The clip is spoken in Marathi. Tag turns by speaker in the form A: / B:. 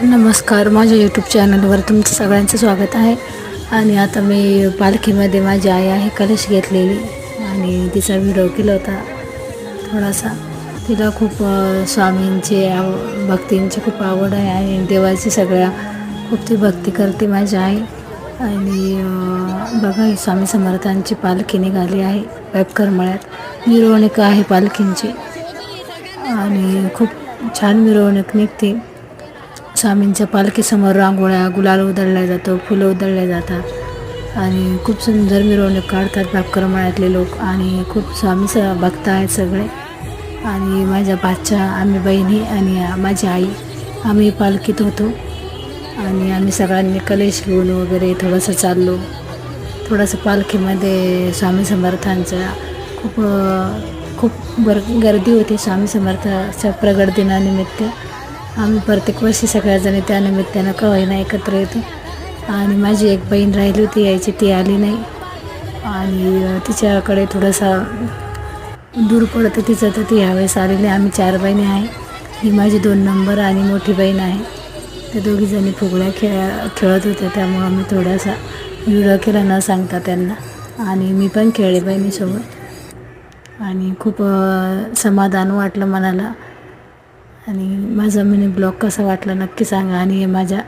A: नमस्कार, माझ्या यूट्यूब चॅनलवर तुमचं सगळ्यांचं स्वागत आहे. आणि आता मी पालखीमध्ये माझी आई आहे कलश घेतलेली आणि तिचा व्हिडिओ केला होता थोडासा. तिला खूप स्वामींची भक्तींची खूप आवड आहे आणि देवाची सगळ्या खूप ती भक्ती करते माझी आई. आणि बघा ही स्वामी समर्थांची पालखी निघाली आहे करमळ्यात. मिरवणूक आहे पालखींची आणि खूप छान मिरवणूक निघते. स्वामींच्या पालखीसमोर रांगोळ्या, गुलाल उधळला जातो, फुलं उधळले जातात आणि खूप सुंदर मिरवणूक काढतात करमळ्यातले लोक. आणि खूप स्वामी भक्त आहेत सगळे. आणि माझ्या बाच्या आम्ही बहिणी आणि माझी आई आम्ही पालखीत होतो आणि आम्ही सगळ्यांनी कलेश घेऊन वगैरे थोडंसं चाललो. थोडंसं पालखीमध्ये स्वामी समर्थांच्या खूप खूप गर्दी होती. स्वामी समर्थाच्या प्रगट दिनानिमित्त आम्ही प्रत्येक वर्षी सगळ्याजणी त्यानिमित्तानं का होईना एकत्र येतो. आणि माझी एक बहीण राहिली होती यायची, ती आली नाही आणि तिच्याकडे थोडासा दूर पडतं तिचं, तर ती ह्यावेळेस आलेली. आम्ही 4 बहिणी आहे. ही माझी 2 नंबर आणि मोठी बहीण आहे. त्या दोघीजणी फुगड्या खेळत होत्या, त्यामुळं मी थोडासा व्हिडिओ केला न सांगता त्यांना. आणि मी पण खेळले बहिणीसोबत आणि खूप समाधान वाटलं मनाला. आणि माझा मिनी ब्लॉग कसा वाटला नक्की सांगा. आणि माझ्या